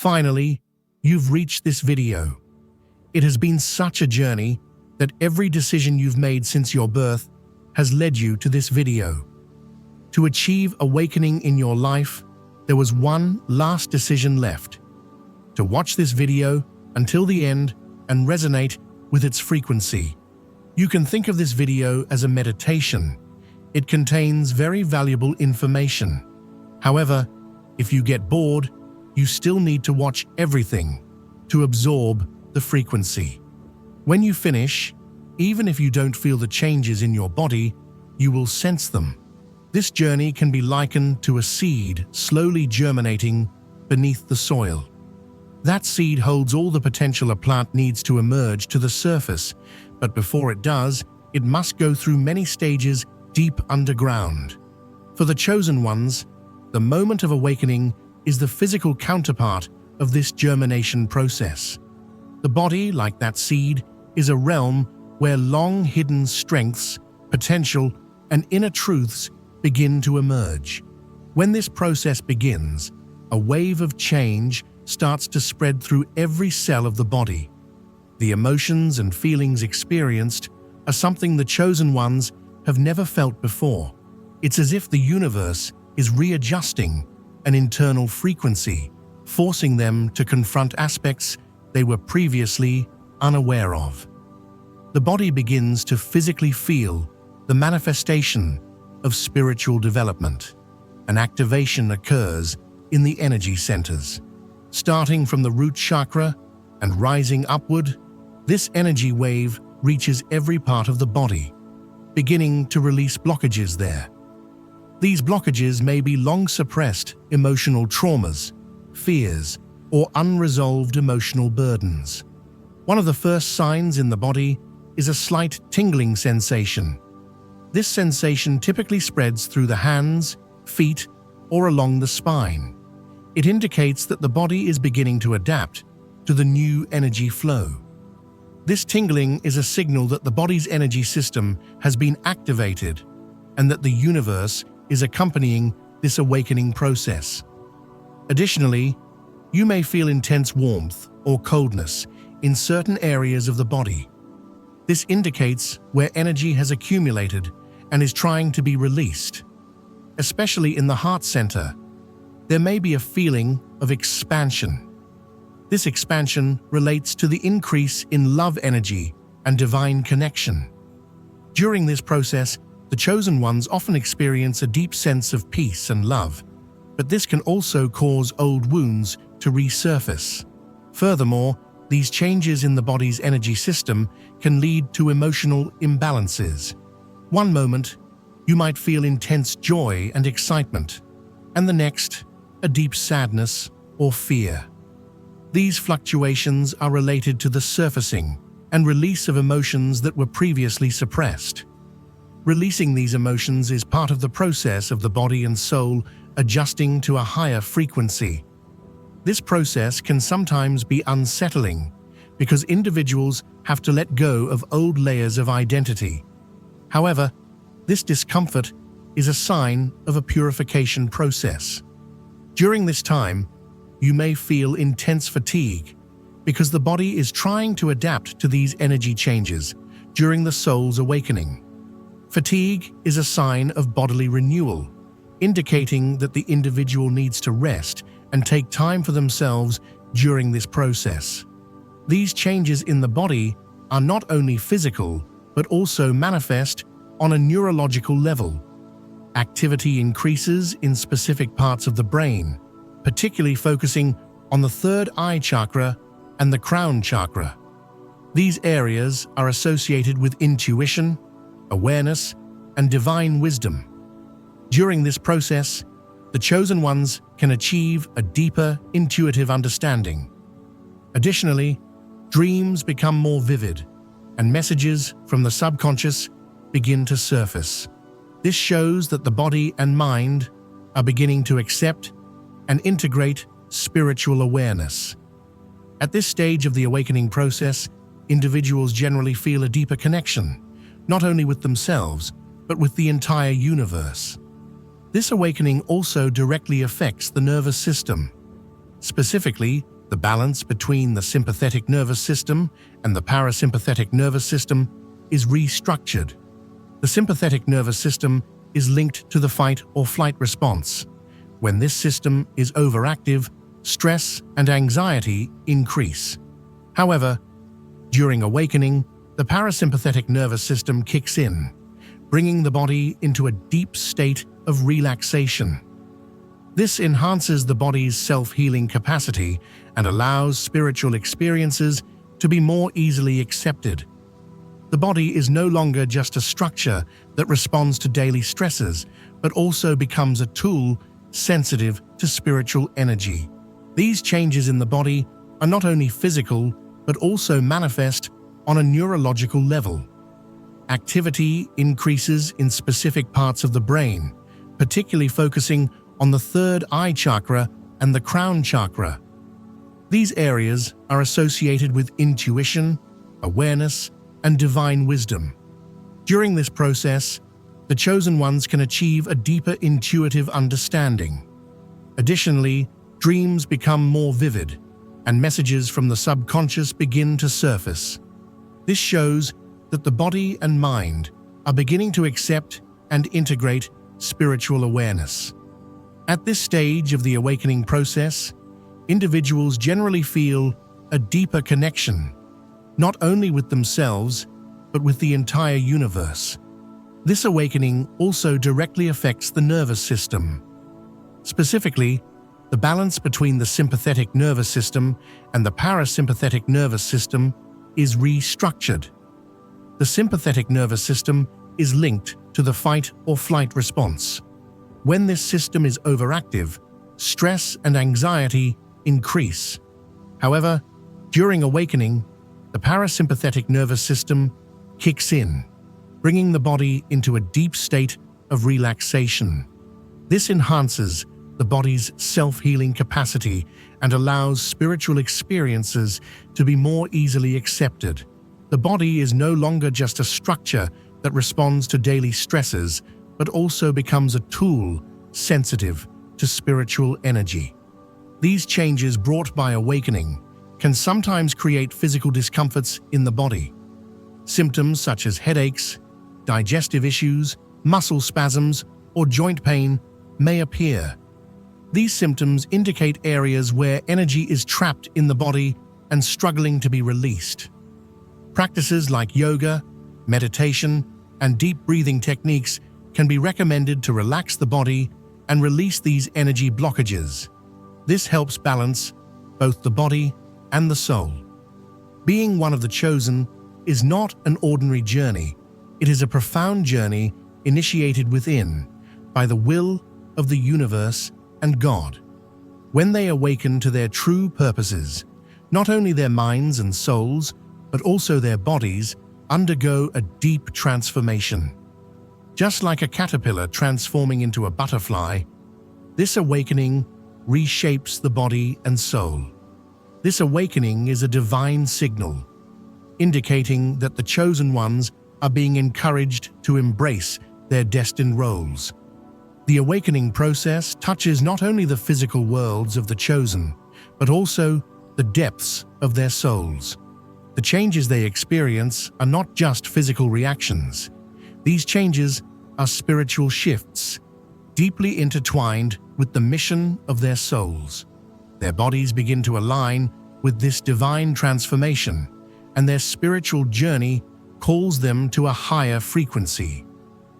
Finally, you've reached this video. It has been such a journey that every decision you've made since your birth has led you to this video. To achieve awakening in your life, there was one last decision left: to watch this video until the end and resonate with its frequency. You can think of this video as a meditation. It contains very valuable information. However, if you get bored, you still need to watch everything to absorb the frequency. When you finish, even if you don't feel the changes in your body, you will sense them. This journey can be likened to a seed slowly germinating beneath the soil. That seed holds all the potential a plant needs to emerge to the surface, but before it does, it must go through many stages deep underground. For the chosen ones, the moment of awakening is the physical counterpart of this germination process. The body, like that seed, is a realm where long-hidden strengths, potential, and inner truths begin to emerge. When this process begins, a wave of change starts to spread through every cell of the body. The emotions and feelings experienced are something the chosen ones have never felt before. It's as if the universe is readjusting an internal frequency, forcing them to confront aspects they were previously unaware of. The body begins to physically feel the manifestation of spiritual development. An activation occurs in the energy centers. Starting from the root chakra and rising upward, this energy wave reaches every part of the body, beginning to release blockages there. These blockages may be long-suppressed emotional traumas, fears, or unresolved emotional burdens. One of the first signs in the body is a slight tingling sensation. This sensation typically spreads through the hands, feet, or along the spine. It indicates that the body is beginning to adapt to the new energy flow. This tingling is a signal that the body's energy system has been activated and that the universe is accompanying this awakening process. Additionally, you may feel intense warmth or coldness in certain areas of the body. This indicates where energy has accumulated and is trying to be released. Especially in the heart center, there may be a feeling of expansion. This expansion relates to the increase in love energy and divine connection. During this process, the chosen ones often experience a deep sense of peace and love, but this can also cause old wounds to resurface. Furthermore, these changes in the body's energy system can lead to emotional imbalances. One moment, you might feel intense joy and excitement, and the next, a deep sadness or fear. These fluctuations are related to the surfacing and release of emotions that were previously suppressed. Releasing these emotions is part of the process of the body and soul adjusting to a higher frequency. This process can sometimes be unsettling because individuals have to let go of old layers of identity. However, this discomfort is a sign of a purification process. During this time, you may feel intense fatigue because the body is trying to adapt to these energy changes during the soul's awakening. Fatigue is a sign of bodily renewal, indicating that the individual needs to rest and take time for themselves during this process. These changes in the body are not only physical, but also manifest on a neurological level. Activity increases in specific parts of the brain, particularly focusing on the third eye chakra and the crown chakra. These areas are associated with intuition, awareness, and divine wisdom. During this process, the chosen ones can achieve a deeper intuitive understanding. Additionally, dreams become more vivid, and messages from the subconscious begin to surface. This shows that the body and mind are beginning to accept and integrate spiritual awareness. At this stage of the awakening process, individuals generally feel a deeper connection, not only with themselves, but with the entire universe. This awakening also directly affects the nervous system. Specifically, The balance between the sympathetic nervous system and the parasympathetic nervous system is restructured. The sympathetic nervous system is linked to the fight or flight response. When this system is overactive, stress and anxiety increase. However, during awakening, the parasympathetic nervous system kicks in, bringing the body into a deep state of relaxation. This enhances the body's self-healing capacity and allows spiritual experiences to be more easily accepted. The body is no longer just a structure that responds to daily stresses, but also becomes a tool sensitive to spiritual energy. These changes in the body are not only physical, but also manifest on a neurological level. Activity increases in specific parts of the brain, particularly focusing on the third eye chakra and the crown chakra. These areas are associated with intuition, awareness, and divine wisdom. During this process, the chosen ones can achieve a deeper intuitive understanding. Additionally, dreams become more vivid, and messages from the subconscious begin to surface. This shows that the body and mind are beginning to accept and integrate spiritual awareness. At this stage of the awakening process, individuals generally feel a deeper connection, not only with themselves, but with the entire universe. This awakening also directly affects the nervous system. Specifically, the balance between the sympathetic nervous system and the parasympathetic nervous system is restructured. The sympathetic nervous system is linked to the fight or flight response. When this system is overactive, stress and anxiety increase. However, during awakening, the parasympathetic nervous system kicks in, bringing the body into a deep state of relaxation. This enhances the body's self-healing capacity and allows spiritual experiences to be more easily accepted. The body is no longer just a structure that responds to daily stresses, but also becomes a tool sensitive to spiritual energy. These changes brought by awakening can sometimes create physical discomforts in the body. Symptoms such as headaches, digestive issues, muscle spasms, or joint pain may appear. These symptoms indicate areas where energy is trapped in the body and struggling to be released. Practices like yoga, meditation, and deep breathing techniques can be recommended to relax the body and release these energy blockages. This helps balance both the body and the soul. Being one of the chosen is not an ordinary journey. It is a profound journey initiated within by the will of the universe and God. When they awaken to their true purposes, not only their minds and souls, but also their bodies undergo a deep transformation. Just like a caterpillar transforming into a butterfly, this awakening reshapes the body and soul. This awakening is a divine signal, indicating that the chosen ones are being encouraged to embrace their destined roles. The awakening process touches not only the physical worlds of the chosen, but also the depths of their souls. The changes they experience are not just physical reactions. These changes are spiritual shifts, deeply intertwined with the mission of their souls. Their bodies begin to align with this divine transformation, and their spiritual journey calls them to a higher frequency,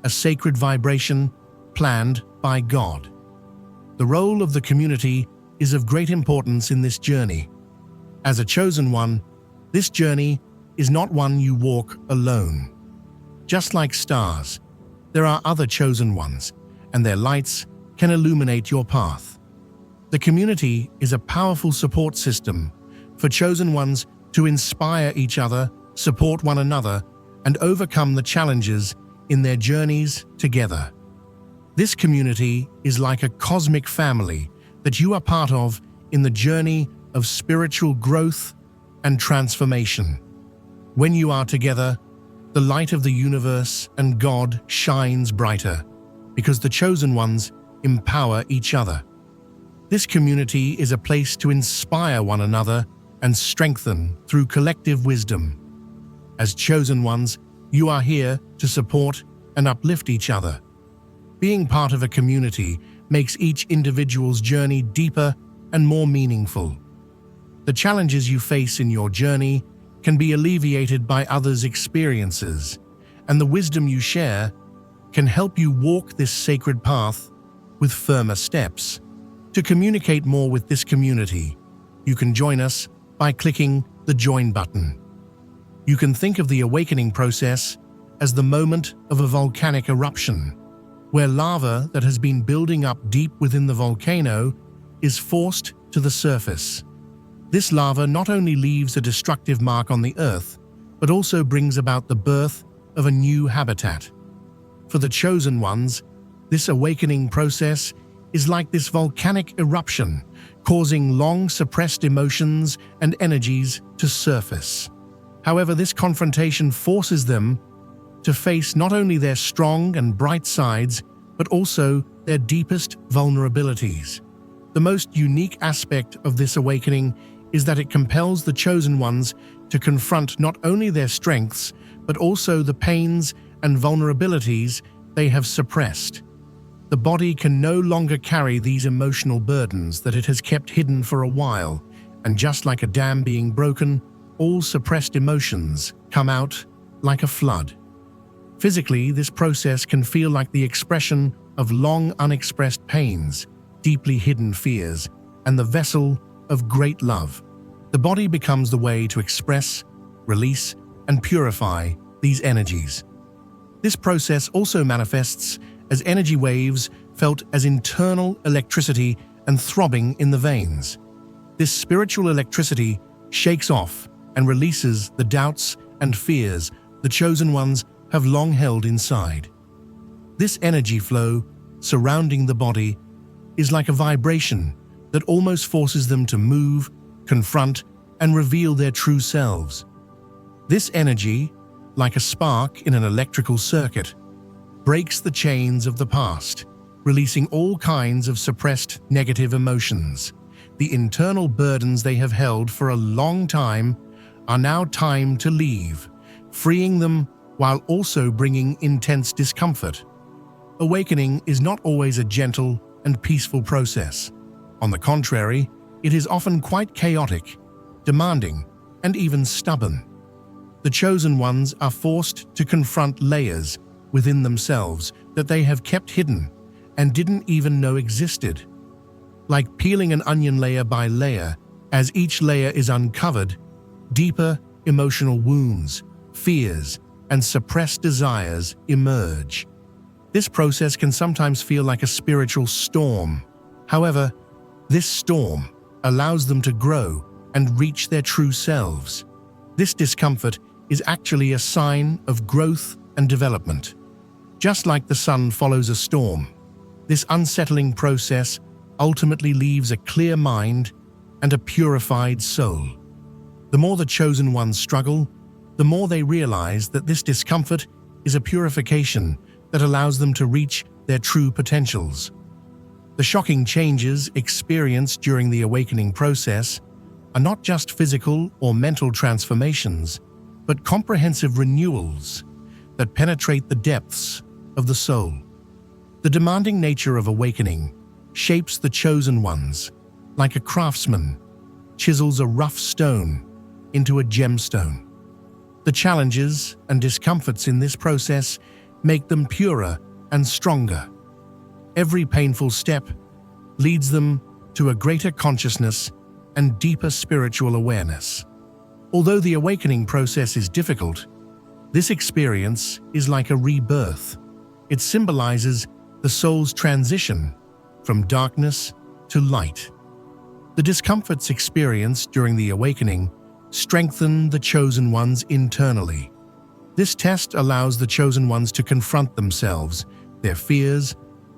a sacred vibration planned by God. The role of the community is of great importance in this journey. As a chosen one, this journey is not one you walk alone. Just like stars, there are other chosen ones, and their lights can illuminate your path. The community is a powerful support system for chosen ones to inspire each other, support one another, and overcome the challenges in their journeys together. This community is like a cosmic family that you are part of in the journey of spiritual growth and transformation. When you are together, the light of the universe and God shines brighter because the chosen ones empower each other. This community is a place to inspire one another and strengthen through collective wisdom. As chosen ones, you are here to support and uplift each other. Being part of a community makes each individual's journey deeper and more meaningful. The challenges you face in your journey can be alleviated by others' experiences, and the wisdom you share can help you walk this sacred path with firmer steps. To communicate more with this community, you can join us by clicking the Join button. You can think of the awakening process as the moment of a volcanic eruption, where lava that has been building up deep within the volcano is forced to the surface. This lava not only leaves a destructive mark on the earth, but also brings about the birth of a new habitat. For the chosen ones, this awakening process is like this volcanic eruption, causing long-suppressed emotions and energies to surface. However, this confrontation forces them to face not only their strong and bright sides, but also their deepest vulnerabilities. The most unique aspect of this awakening is that it compels the chosen ones to confront not only their strengths, but also the pains and vulnerabilities they have suppressed. The body can no longer carry these emotional burdens that it has kept hidden for a while, and just like a dam being broken, all suppressed emotions come out like a flood. Physically, this process can feel like the expression of long unexpressed pains, deeply hidden fears, and the vessel of great love. The body becomes the way to express, release, and purify these energies. This process also manifests as energy waves felt as internal electricity and throbbing in the veins. This spiritual electricity shakes off and releases the doubts and fears the chosen ones have long held inside. This energy flow surrounding the body is like a vibration that almost forces them to move, confront, and reveal their true selves. This energy, like a spark in an electrical circuit, breaks the chains of the past, releasing all kinds of suppressed negative emotions. The internal burdens they have held for a long time are now time to leave, freeing them while also bringing intense discomfort. Awakening is not always a gentle and peaceful process. On the contrary, it is often quite chaotic, demanding, and even stubborn. The chosen ones are forced to confront layers within themselves that they have kept hidden and didn't even know existed. Like peeling an onion layer by layer, as each layer is uncovered, deeper emotional wounds, fears, and suppressed desires emerge. This process can sometimes feel like a spiritual storm. However, this storm allows them to grow and reach their true selves. This discomfort is actually a sign of growth and development. Just like the sun follows a storm, this unsettling process ultimately leaves a clear mind and a purified soul. The more the chosen ones struggle, the more they realize that this discomfort is a purification that allows them to reach their true potentials. The shocking changes experienced during the awakening process are not just physical or mental transformations, but comprehensive renewals that penetrate the depths of the soul. The demanding nature of awakening shapes the chosen ones, like a craftsman chisels a rough stone into a gemstone. The challenges and discomforts in this process make them purer and stronger. Every painful step leads them to a greater consciousness and deeper spiritual awareness. Although the awakening process is difficult, this experience is like a rebirth. It symbolizes the soul's transition from darkness to light. The discomforts experienced during the awakening strengthen the chosen ones internally. This test allows the chosen ones to confront themselves, their fears,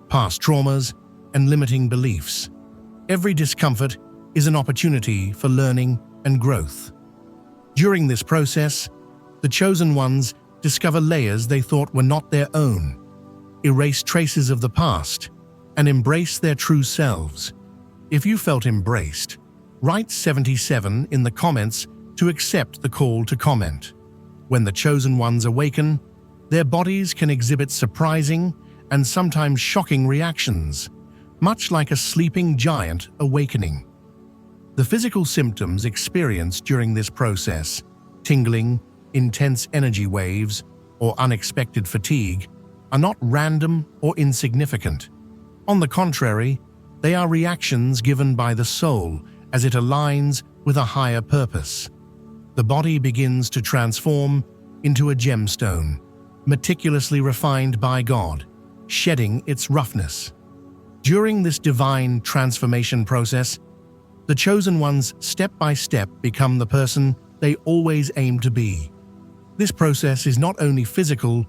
past traumas, and limiting beliefs. Every discomfort is an opportunity for learning and growth. During this process, the chosen ones discover layers they thought were not their own, erase traces of the past, and embrace their true selves. If you felt embraced, write 77 in the comments to accept the call to comment. When the chosen ones awaken, their bodies can exhibit surprising and sometimes shocking reactions, much like a sleeping giant awakening. The physical symptoms experienced during this process, tingling, intense energy waves, or unexpected fatigue, are not random or insignificant. On the contrary, they are reactions given by the soul as it aligns with a higher purpose. The body begins to transform into a gemstone, meticulously refined by God, shedding its roughness. During this divine transformation process, the chosen ones step by step become the person they always aim to be. This process is not only physical,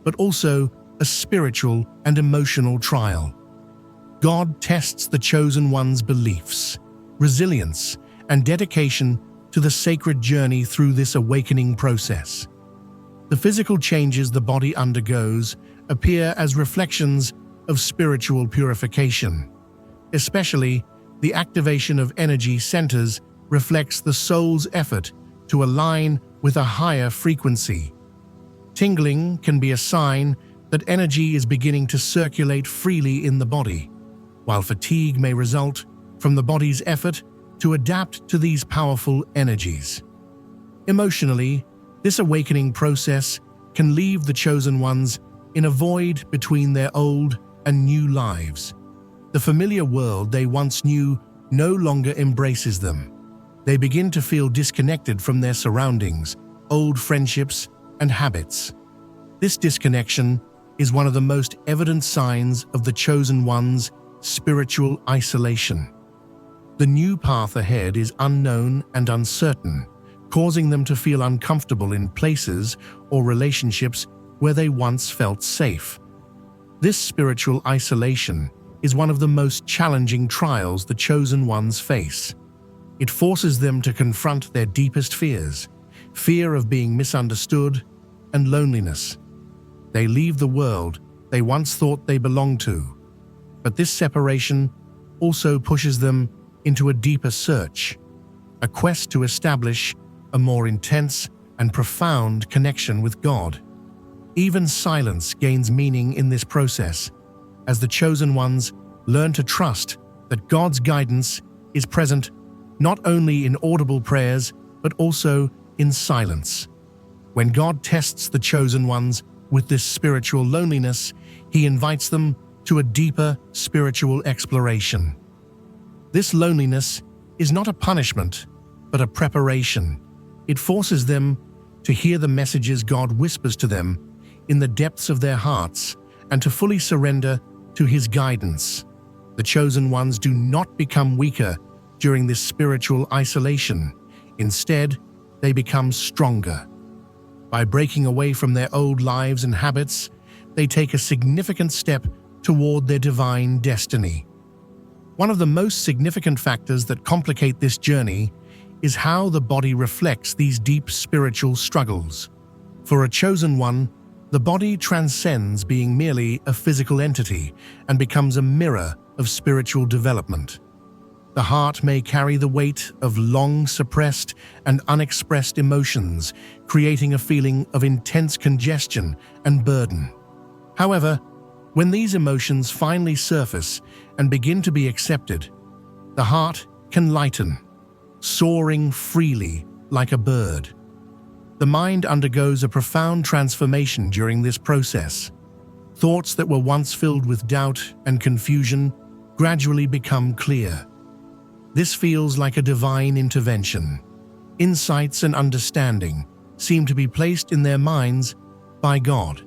but also a spiritual and emotional trial. God tests the chosen one's beliefs, resilience, and dedication to the sacred journey through this awakening process. The physical changes the body undergoes appear as reflections of spiritual purification. Especially, the activation of energy centers reflects the soul's effort to align with a higher frequency. Tingling can be a sign that energy is beginning to circulate freely in the body, while fatigue may result from the body's effort to adapt to these powerful energies. Emotionally, this awakening process can leave the chosen ones in a void between their old and new lives. The familiar world they once knew no longer embraces them. They begin to feel disconnected from their surroundings, old friendships, and habits. This disconnection is one of the most evident signs of the chosen one's spiritual isolation. The new path ahead is unknown and uncertain, causing them to feel uncomfortable in places or relationships where they once felt safe. This spiritual isolation is one of the most challenging trials the chosen ones face. It forces them to confront their deepest fears, fear of being misunderstood, and loneliness. They leave the world they once thought they belonged to, but this separation also pushes them into a deeper search, a quest to establish a more intense and profound connection with God. Even silence gains meaning in this process, as the chosen ones learn to trust that God's guidance is present not only in audible prayers, but also in silence. When God tests the chosen ones with this spiritual loneliness, He invites them to a deeper spiritual exploration. This loneliness is not a punishment, but a preparation. It forces them to hear the messages God whispers to them in the depths of their hearts and to fully surrender to His guidance. The chosen ones do not become weaker during this spiritual isolation. Instead, they become stronger. By breaking away from their old lives and habits, they take a significant step toward their divine destiny. One of the most significant factors that complicate this journey is how the body reflects these deep spiritual struggles. For a chosen one, the body transcends being merely a physical entity and becomes a mirror of spiritual development. The heart may carry the weight of long-suppressed and unexpressed emotions, creating a feeling of intense congestion and burden. However, when these emotions finally surface and begin to be accepted, the heart can lighten, soaring freely like a bird. The mind undergoes a profound transformation during this process. Thoughts that were once filled with doubt and confusion gradually become clear. This feels like a divine intervention. Insights and understanding seem to be placed in their minds by God.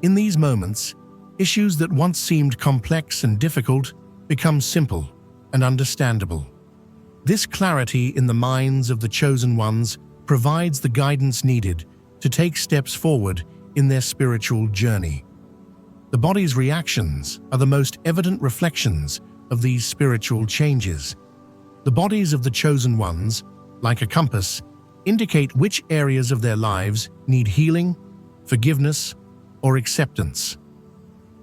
In these moments, issues that once seemed complex and difficult become simple and understandable. This clarity in the minds of the chosen ones provides the guidance needed to take steps forward in their spiritual journey. The body's reactions are the most evident reflections of these spiritual changes. The bodies of the chosen ones, like a compass, indicate which areas of their lives need healing, forgiveness, or acceptance.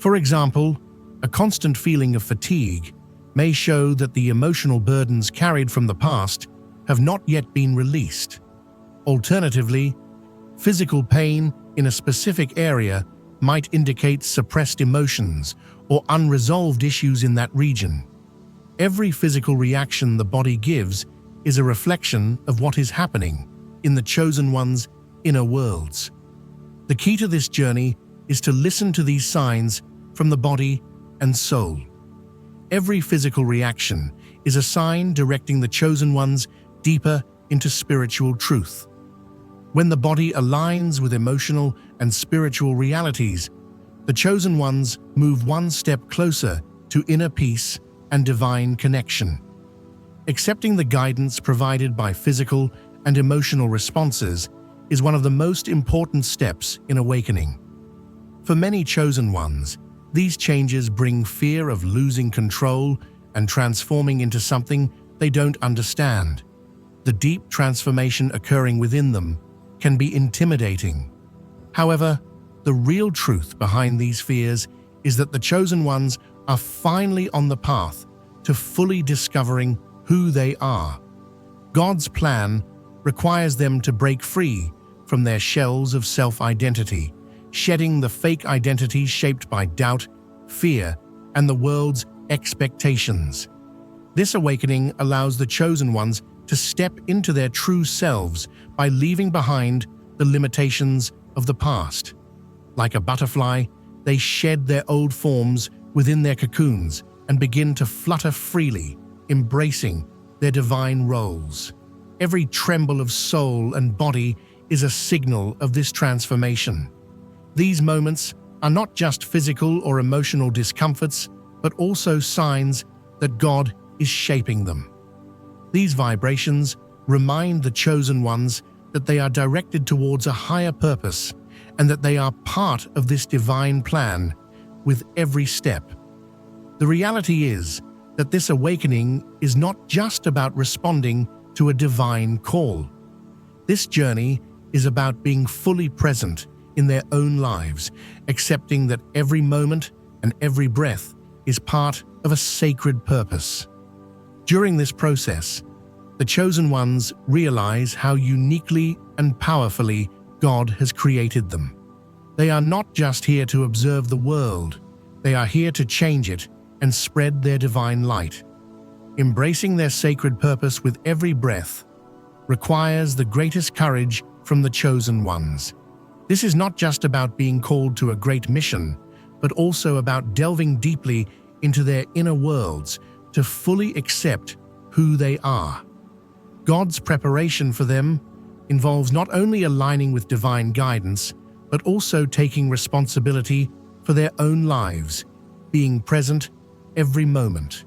For example, a constant feeling of fatigue may show that the emotional burdens carried from the past have not yet been released. Alternatively, physical pain in a specific area might indicate suppressed emotions or unresolved issues in that region. Every physical reaction the body gives is a reflection of what is happening in the chosen one's inner worlds. The key to this journey is to listen to these signs from the body and soul. Every physical reaction is a sign directing the chosen ones deeper into spiritual truth. When the body aligns with emotional and spiritual realities, the chosen ones move one step closer to inner peace and divine connection. Accepting the guidance provided by physical and emotional responses is one of the most important steps in awakening. For many chosen ones, these changes bring fear of losing control and transforming into something they don't understand. The deep transformation occurring within them can be intimidating. However, the real truth behind these fears is that the chosen ones are finally on the path to fully discovering who they are. God's plan requires them to break free from their shells of self-identity, shedding the fake identity shaped by doubt, fear, and the world's expectations. This awakening allows the chosen ones to step into their true selves by leaving behind the limitations of the past. Like a butterfly, they shed their old forms within their cocoons and begin to flutter freely, embracing their divine roles. Every tremble of soul and body is a signal of this transformation. These moments are not just physical or emotional discomforts, but also signs that God is shaping them. These vibrations remind the chosen ones that they are directed towards a higher purpose and that they are part of this divine plan with every step. The reality is that this awakening is not just about responding to a divine call. This journey is about being fully present in their own lives, accepting that every moment and every breath is part of a sacred purpose. During this process, the chosen ones realize how uniquely and powerfully God has created them. They are not just here to observe the world, they are here to change it and spread their divine light. Embracing their sacred purpose with every breath requires the greatest courage from the chosen ones. This is not just about being called to a great mission, but also about delving deeply into their inner worlds to fully accept who they are. God's preparation for them involves not only aligning with divine guidance, but also taking responsibility for their own lives, being present every moment.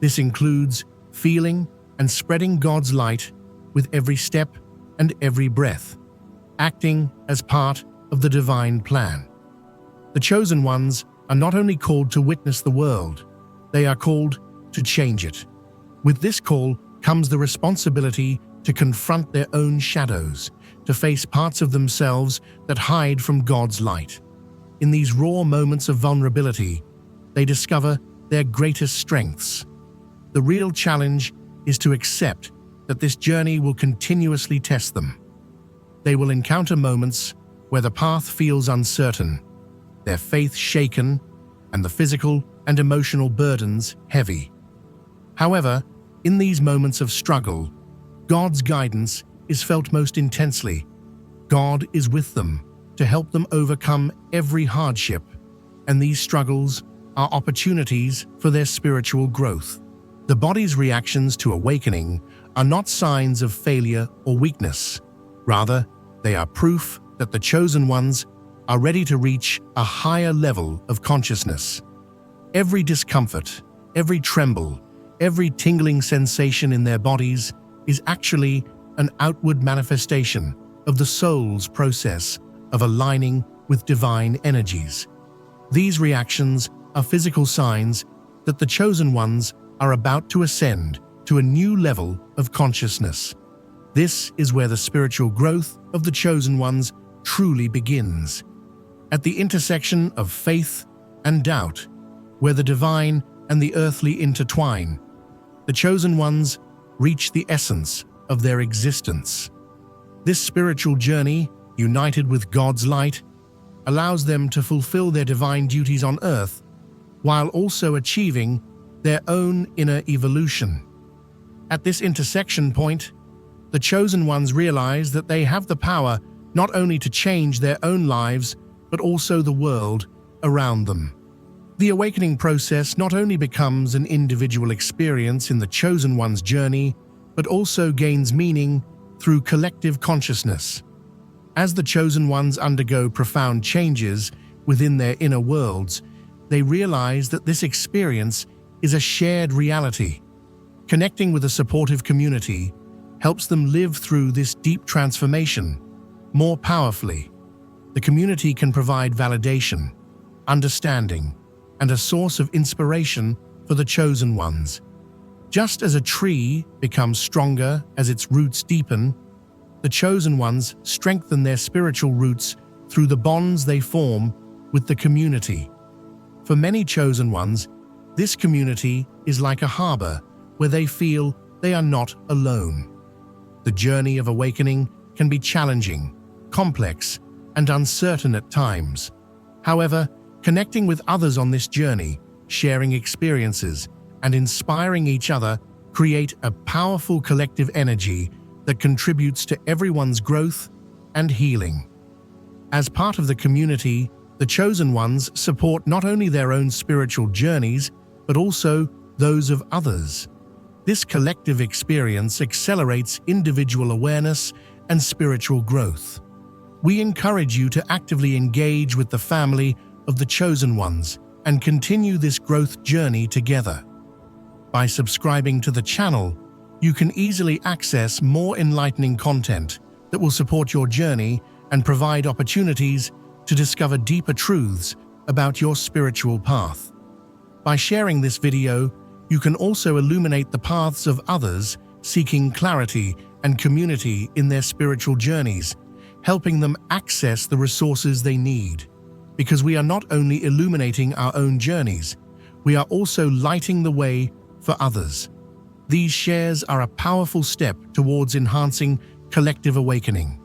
This includes feeling and spreading God's light with every step and every breath, acting as part of the divine plan. The chosen ones are not only called to witness the world, they are called to change it. With this call comes the responsibility to confront their own shadows, to face parts of themselves that hide from God's light. In these raw moments of vulnerability, they discover their greatest strengths. The real challenge is to accept that this journey will continuously test them. They will encounter moments where the path feels uncertain, their faith shaken, and the physical and emotional burdens heavy. However, in these moments of struggle, God's guidance is felt most intensely. God is with them to help them overcome every hardship, and these struggles are opportunities for their spiritual growth. The body's reactions to awakening are not signs of failure or weakness. Rather, they are proof that the chosen ones are ready to reach a higher level of consciousness. Every discomfort, every tremble, every tingling sensation in their bodies is actually an outward manifestation of the soul's process of aligning with divine energies. These reactions are physical signs that the chosen ones are about to ascend to a new level of consciousness. This is where the spiritual growth of the chosen ones truly begins. At the intersection of faith and doubt, where the divine and the earthly intertwine. The chosen ones reach the essence of their existence. This spiritual journey, united with God's light, allows them to fulfill their divine duties on earth while also achieving their own inner evolution. At this intersection point, the chosen ones realize that they have the power not only to change their own lives, but also the world around them. The awakening process not only becomes an individual experience in the chosen one's journey, but also gains meaning through collective consciousness. As the chosen ones undergo profound changes within their inner worlds, they realize that this experience is a shared reality. Connecting with a supportive community helps them live through this deep transformation more powerfully. The community can provide validation, understanding, and a source of inspiration for the chosen ones. Just as a tree becomes stronger as its roots deepen, the chosen ones strengthen their spiritual roots through the bonds they form with the community. For many chosen ones, this community is like a harbor where they feel they are not alone. The journey of awakening can be challenging, complex, and uncertain at times. However, connecting with others on this journey, sharing experiences, and inspiring each other create a powerful collective energy that contributes to everyone's growth and healing. As part of the community, the chosen ones support not only their own spiritual journeys, but also those of others. This collective experience accelerates individual awareness and spiritual growth. We encourage you to actively engage with the family of the chosen ones and continue this growth journey together. By subscribing to the channel, you can easily access more enlightening content that will support your journey and provide opportunities to discover deeper truths about your spiritual path. By sharing this video, you can also illuminate the paths of others seeking clarity and community in their spiritual journeys, helping them access the resources they need. Because we are not only illuminating our own journeys, we are also lighting the way for others. These shares are a powerful step towards enhancing collective awakening.